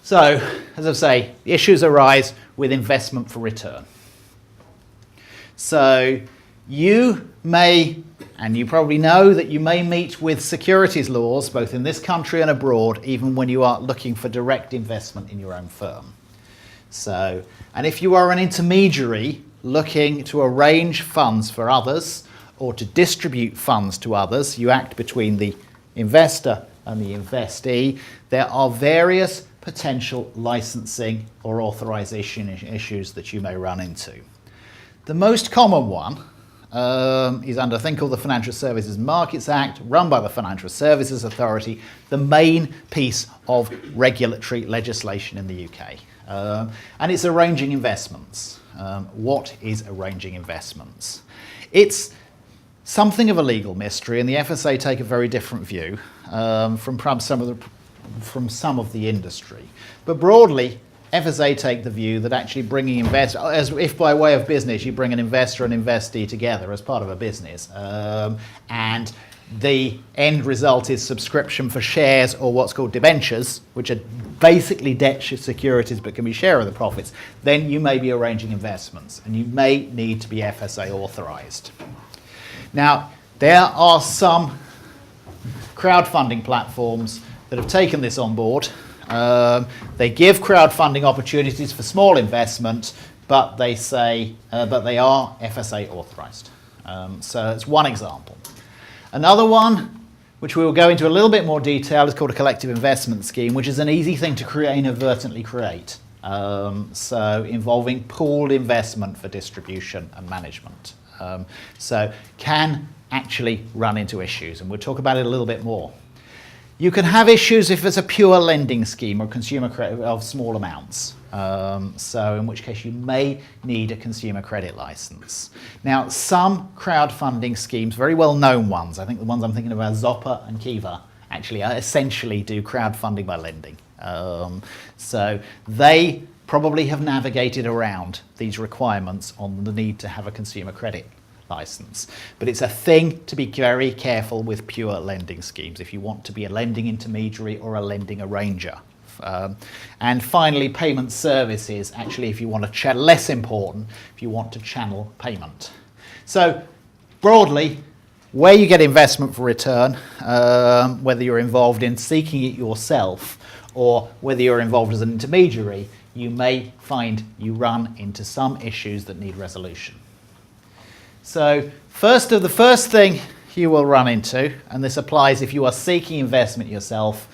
So, as I say, the issues arise with investment for return. So you may, and you probably know that you may meet with securities laws both in this country and abroad, even when you are looking for direct investment in your own firm. So, and if you are an intermediary looking to arrange funds for others or to distribute funds to others, you act between the investor and the investee. There are various potential licensing or authorization issues that you may run into. The most common one is under a thing called the Financial Services Markets Act, run by the Financial Services Authority, the main piece of regulatory legislation in the UK. And it's arranging investments. What is arranging investments? It's something of a legal mystery, and the FSA take a very different view from some of the industry. But broadly, FSA take the view that actually bringing investors, as if by way of business you bring an investor and investee together as part of a business, and the end result is subscription for shares or what's called debentures, which are basically debt securities but can be share of the profits, then you may be arranging investments and you may need to be FSA authorised. Now, there are some crowdfunding platforms that have taken this on board. They give crowdfunding opportunities for small investment, but they say but they are FSA authorised. So it's one example. Another one, which we will go into a little bit more detail, is called a collective investment scheme, which is an easy thing to inadvertently create. So involving pooled investment for distribution and management. So can actually run into issues, and we'll talk about it a little bit more. You can have issues if it's a pure lending scheme or consumer credit of small amounts. So in which case you may need a consumer credit license. Now, some crowdfunding schemes, very well known ones, I think the ones I'm thinking about, Zopper and Kiva, actually essentially do crowdfunding by lending. So they probably have navigated around these requirements on the need to have a consumer credit license. But it's a thing to be very careful with pure lending schemes if you want to be a lending intermediary or a lending arranger. And finally, payment services, actually, if you want to less important, if you want to channel payment. So broadly, where you get investment for return, whether you're involved in seeking it yourself or whether you're involved as an intermediary, you may find you run into some issues that need resolution. So the first thing you will run into, and this applies if you are seeking investment yourself,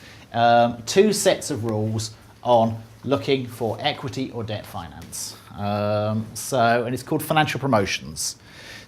two sets of rules on looking for equity or debt finance. And it's called financial promotions.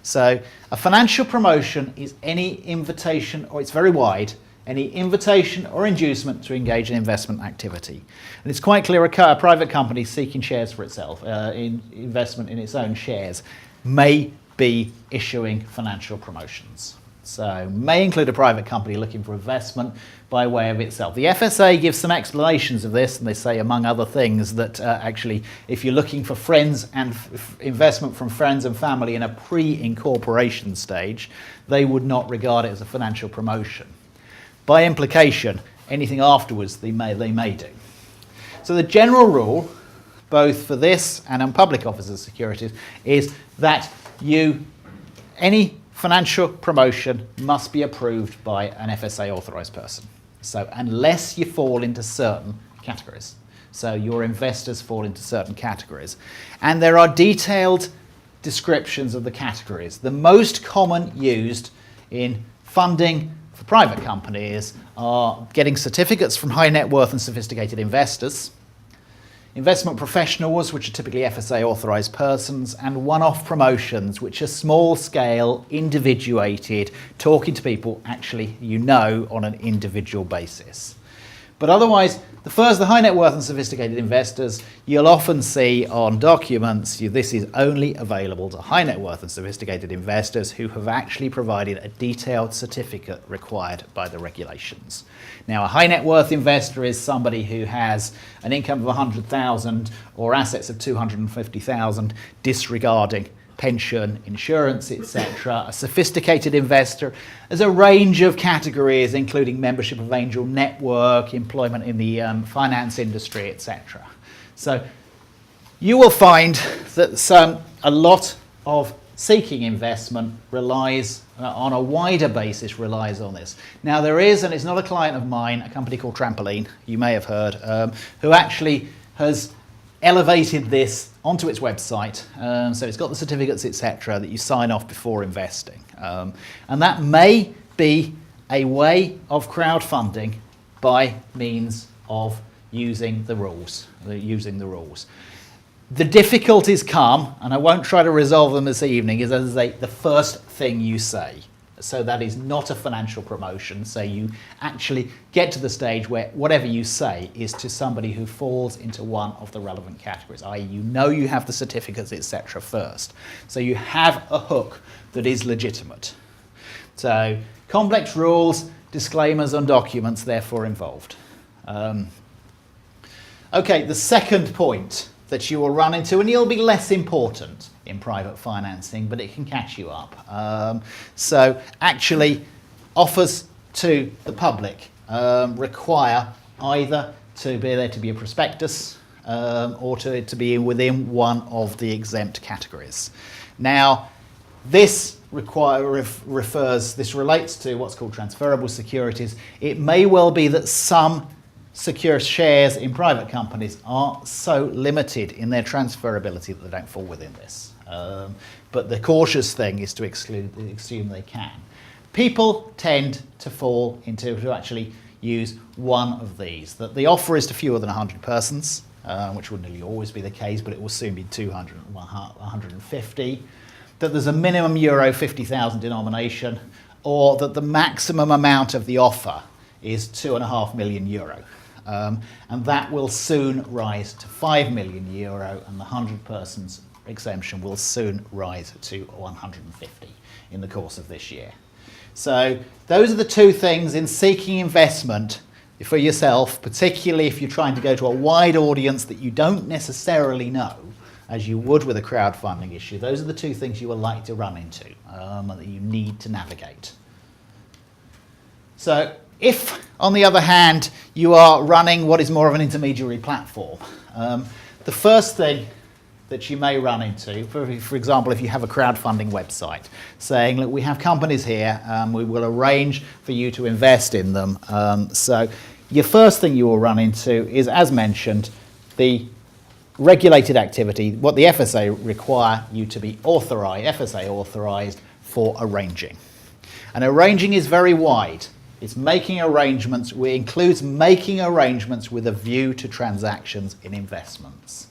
So a financial promotion is any invitation, or it's very wide, any invitation or inducement to engage in investment activity. And it's quite clear a private company seeking shares for itself, investment in its own shares, may be issuing financial promotions. So may include a private company looking for investment by way of itself. The FSA gives some explanations of this, and they say, among other things, that actually if you're looking for friends and investment from friends and family in a pre-incorporation stage, they would not regard it as a financial promotion. By implication, anything afterwards they may do. So the general rule, both for this and on public officers' securities, is that any financial promotion must be approved by an FSA authorised person. So unless you fall into certain categories. So your investors fall into certain categories. And there are detailed descriptions of the categories. The most common used in funding for private companies are getting certificates from high net worth and sophisticated investors, investment professionals, which are typically FSA authorised persons, and one-off promotions, which are small-scale, individuated, talking to people actually on an individual basis. But otherwise, the high net worth and sophisticated investors, you'll often see on documents, this is only available to high net worth and sophisticated investors who have actually provided a detailed certificate required by the regulations. Now, a high net worth investor is somebody who has an income of 100,000 or assets of 250,000, disregarding pension, insurance, etc. A sophisticated investor as a range of categories, including membership of angel network, employment in the finance industry, etc. So you will find that a lot of seeking investment relies on a wider basis relies on this. Now there is, and it's not a client of mine, a company called Trampoline, you may have heard, who actually has elevated this onto its website, so it's got the certificates, etc., that you sign off before investing. And that may be a way of crowdfunding by means of using the rules. The difficulties come, and I won't try to resolve them this evening, is as I say, the first thing you say. So that is not a financial promotion. So you actually get to the stage where whatever you say is to somebody who falls into one of the relevant categories, i.e. you know you have the certificates, etc. first. So you have a hook that is legitimate. So complex rules, disclaimers on documents therefore involved. Okay, the second point that you will run into, and it'll be less important in private financing, but it can catch you up. So actually, offers to the public require either to be there to be a prospectus or to be within one of the exempt categories. Now, this relates to what's called transferable securities. It may well be that some secure shares in private companies are so limited in their transferability that they don't fall within this. But the cautious thing is to assume they can. People tend to fall into to actually use one of these. That the offer is to fewer than 100 persons, which would nearly always be the case, but it will soon be 200, 150. That there's a minimum euro 50,000 denomination, or that the maximum amount of the offer is 2.5 million euro. And that will soon rise to 5 million euro, and the 100 persons exemption will soon rise to 150 in the course of this year. So those are the two things in seeking investment for yourself, particularly if you're trying to go to a wide audience that you don't necessarily know, as you would with a crowdfunding issue. Those are the two things you are likely to run into that you need to navigate. So if, on the other hand, you are running what is more of an intermediary platform, the first thing that you may run into, for example, if you have a crowdfunding website saying, look, we have companies here, we will arrange for you to invest in them. So your first thing you will run into is, as mentioned, the regulated activity, what the FSA require you to be authorised, FSA authorised for arranging. And arranging is very wide. It's making arrangements, it includes making arrangements with a view to transactions in investments.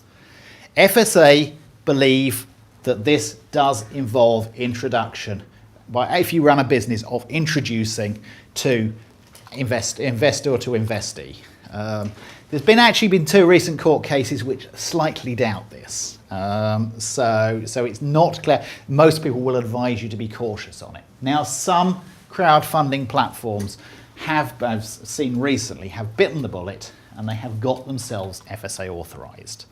FSA believe that this does involve introduction, if you run a business, of introducing to investor to investee. There's actually been two recent court cases which slightly doubt this. So it's not clear. Most people will advise you to be cautious on it. Now, some crowdfunding platforms I've seen recently, have bitten the bullet and they have got themselves FSA authorised.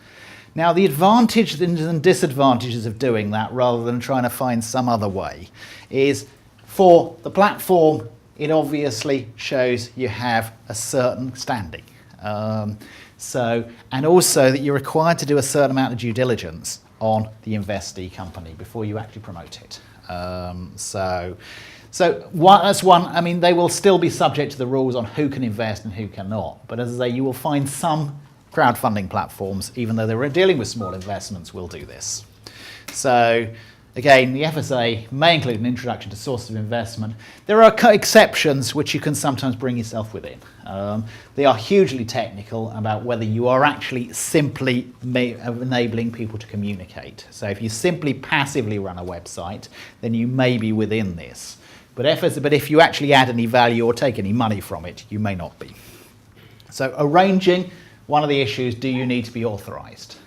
Now, the advantages and disadvantages of doing that, rather than trying to find some other way, is for the platform, it obviously shows you have a certain standing. And also that you're required to do a certain amount of due diligence on the investee company before you actually promote it. That's one. I mean, they will still be subject to the rules on who can invest and who cannot. But as I say, you will find some crowdfunding platforms, even though they're dealing with small investments, will do this. So again, the FSA may include an introduction to sources of investment. There are exceptions which you can sometimes bring yourself within. They are hugely technical about whether you are actually simply enabling people to communicate. So if you simply passively run a website, then you may be within this. But if you actually add any value or take any money from it, you may not be. So arranging, one of the issues, do you need to be authorised?